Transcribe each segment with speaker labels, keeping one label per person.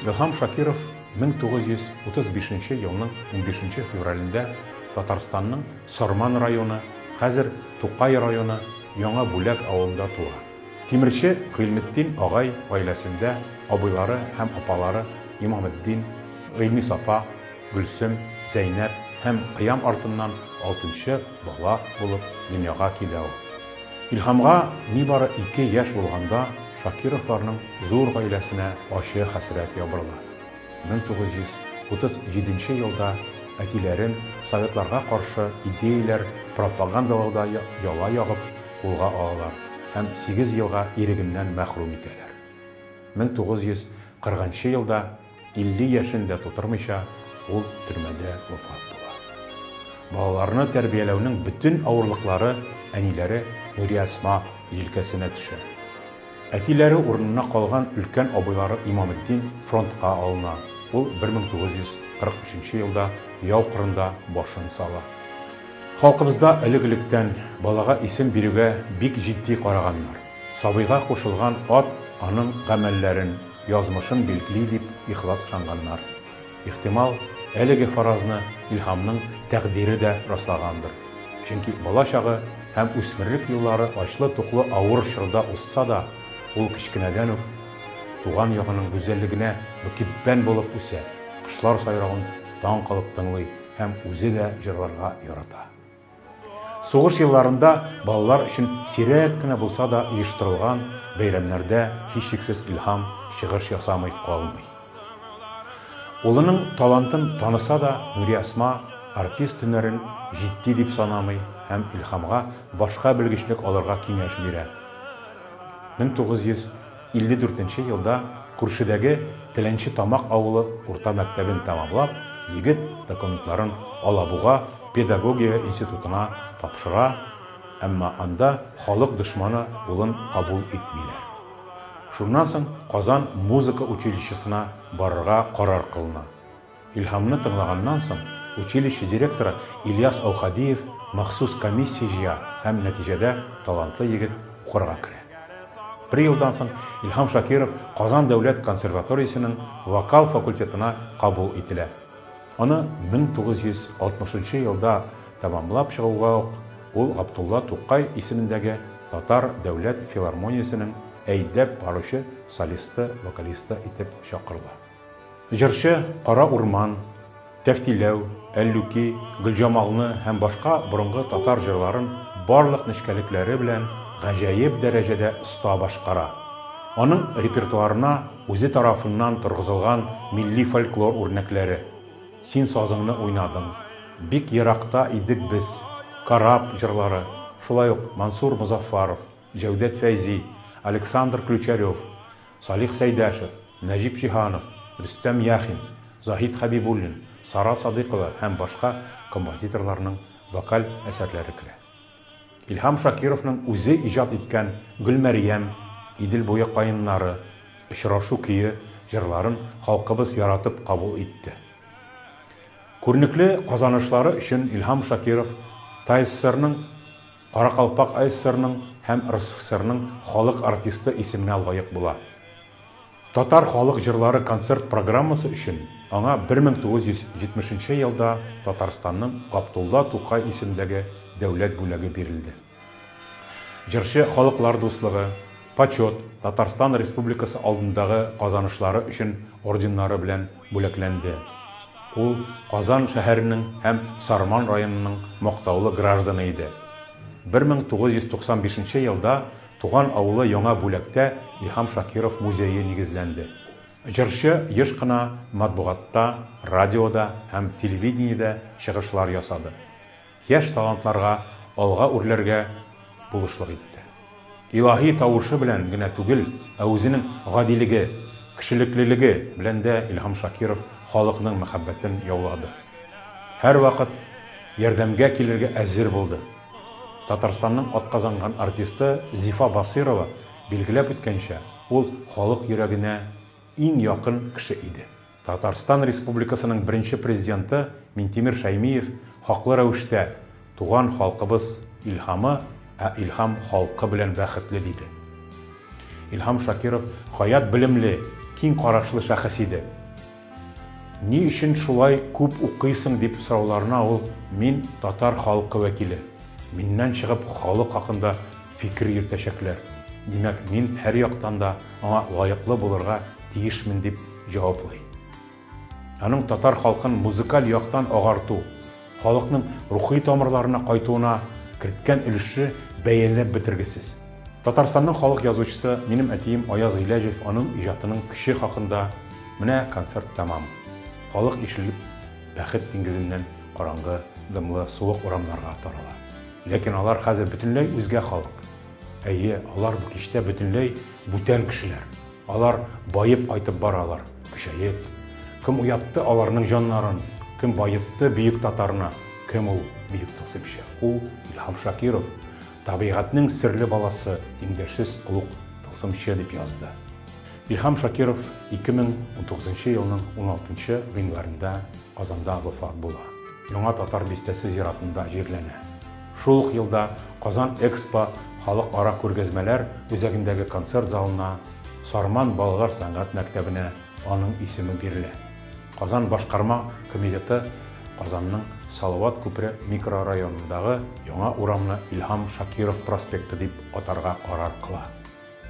Speaker 1: Илһам Шакиров 1935 елның 15 февралендә Татарстанның Сорман районы, хәзер Тукай районы Яңа Бүләк авылында туа. Тимерче Гыйлметдин агай гаиләсендә абыйлары һәм апалары Имаметдин, Гыйльми Сафа, Гөлсем, Зәйнәп һәм Кыям артыннан 6нчы бала булып дөньяга килә ул. Илһамга нибары 2 яшь булганда Шакировларның зур гаиләсенә ачы хәсрәт ябырыла. 1937 елда әтиләрен советларга каршы идеяләр пропагандалауда яла ягып кулга алалар һәм 8 елга ирегеннән мәхрүм итәләр. 1940 елда 50 яшендә тутырмыйча ул төрмәдә вафат була. Балаларны тәрбияләүнең бөтен авырлыклары әниләре Нуриасма җилкәсенә төшә. Әтиләре урынына калган өлкән абыйлары Имаметдин фронтка алына. Ул 1943 елда яу кырында башын сала. Халкыбызда элек-электән балага исем бирүгә бик җитди караганнар. Сабыйга кушылган ат аның гамәлләрен, язмышын билгели дип ихлас ышанганнар. Ихтимал, әлеге фаразны Илһамның тәкъдире дә раслагандыр. Чөнки бала чагы һәм үсмерлек еллары ачлы-туклы авыр чорда узса да, ул кичкенәдән үк туган ягының гүзәллегенә мөкиббән булып үсә, кошлар сайравын таң калып тыңлый һәм үзе дә җырларга ярата. Сугыш елларында балалар өчен сирәк кенә булса да оештырылган бәйрәмнәрдә һичшиксез Илһам чыгыш ясамый калмый. Улының талантын таныса да, Нуриасма артист һөнәрен җитди дип санамый һәм Илһамга башка белгечлек алырга киңәш бирә. 1954 елда күршедәге Теләнче Тамак авылы урта мәктәбен тәмамлап, егет документларын Алабуга педагогия институтына тапшыра, әмма анда халык дошманы улын кабул итмиләр. Шуннан соң Казан музыка училищесына барырга карар кылына. Илһамны тыңлаганнан соң училище директоры Ильяс Аухадиев махсус комиссия җыя һәм нәтиҗәдә талантлы егет укырга керә. 1 елдан соң Илһам Шакиров Казан дәүләт консерваториясенең вокал факультетына кабул ителә. Аны 1960 елда тәмамлап чыгуга ук ул Габдулла Тукай исемендәге Татар дәүләт филармониясенең әйдәп баручы солисты, вокалисты итеп чакырыла. Җырчы Кара Урман, Тәфтиләү, Әллүки, Гөлҗамалны һәм башка борынгы татар җырларын барлык нечкәлекләре белән гаҗәеп дәрәҗәдә оста башкара. Аның репертуарына үзе тарафыннан торгызылган милли фольклор үрнәкләре: Син сазыңны уйнадың, Бик еракта идек без, Карап җырлары, шулай ук Мансур Музаффаров, Җәүдәт Фәйзи, Александр Ключарев, Салих Сәйдәшев, Нәҗип Җиһанов, Рөстәм Яхин, Заһид Хәбибуллин, Сара Садыйкова һәм башка композиторларның вокаль әсәрләре керә. Илһам Шакировның үзе иҗат иткән Гөлмәрьям, Идел буе каеннары, Очрашу көе җырларын халкыбыз яратып кабул итте. Күренекле казанышлары өчен Илһам Шакиров ТССРның, Каракалпак АССРның һәм РСФСРның халык артисты исеменә лаек була. Татар халык җырлары концерт программасы өчен аңа 1970 елда Татарстанның Габдулла Тукай исемендәге дәүләт бүләге бирелде. Җырчы халыклар дуслыгы, почет, Татарстан Республикасы алдындагы казанышлары өчен орденнары белән бүләкләнде. Ул Казан шәһәренең һәм Сарман районының мактаулы гражданы иде. 1995 елда туган авылы Яңа Бүләктә Илһам Шакиров музее нигезләнде. Җырчы еш кына матбугатта, радиода һәм телевидениедә чыгышлар ясады. Яшь талантларга алга үрләргә булышлык итте. Илаһи тавышы белән генә түгел, ә үзенең гадилеге, кешелеклелеге белән дә Илһам Шакиров халыкның мәхәббәтен яулады. Һәр вакыт ярдәмгә килергә әзер булды. Татарстанның атказанган артисты Зифа Басирова билгеләп үткәнчә, ул халык йөрәгенә иң якын кеше иде. Татарстан Республикасының беренче президенты Минтимер Шәймиев хаклы рәвештә туган халкыбыз Илһамы, ә Илһам халкы белән бәхетле диде. Илһам Шакиров гаять белемле, киң карашлы шәхес иде. Ни өчен шулай күп укыйсың дип сорауларына ул: мин татар халкы вәкиле. Миннән чыгып халык хакында фикер йөртәчәкләр. Димәк, мин һәр яктан да аңа лаеклы булырга тиешмен дип җаваплый. Аның татар халкын музыкаль яктан агарту, халыкның рухи тамырларына кайтуына керткән өлеше бәяләп бетергесез. Татарстанның халык язучысы минем әтием Аяз Гыйләҗев аның иҗатының көче хакында: менә концерт тәмам. Халык ишелеп, бәхет диңгезеннән караңгы, дымлы, суык урамнарга тарала. Ләкин алар хәзер бөтенләй үзгә халык. Әйе, алар бу кичтә бөтенләй бүтән кешеләр. Алар байып кайтып баралар, көчәеп. Кем уятты аларның җаннарын, кем байытты бөек татарына, кем ул бөек тасыпчы? Ул Илһам Шакиров, табигатьнең серле баласы, тиңдәшсез улуг тылсымчы дип язды. Илһам Шакиров 2019 елның 16 гыйнварында Казанда вафат була. Яңа татар бистәсе зиратында җирләнә. Шул ук елда Казан Экспо халыкара күргәзмәләр үзәгендәге концерт залына, Сарман балалар сәнгать мәктәбенә аның исеме бирелә. Казан башкарма комитеты Казанның Салават күпре микрорайонындагы яңа урамны Илһам Шакиров проспекты дип атарга карар кыла.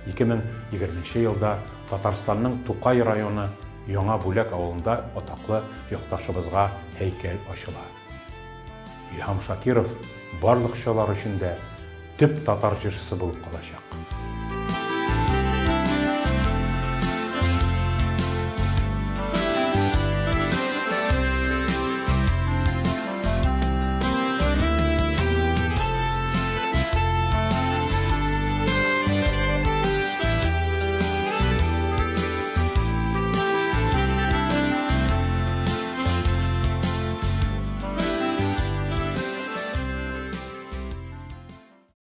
Speaker 1: 2020 елда Татарстанның Тукай районы Яңа Бүләк авылында атаклы якташыбызга һәйкәл ачыла. Илһам Шакиров барлык чалар өчен дә төп татар җырчысы булып калачак.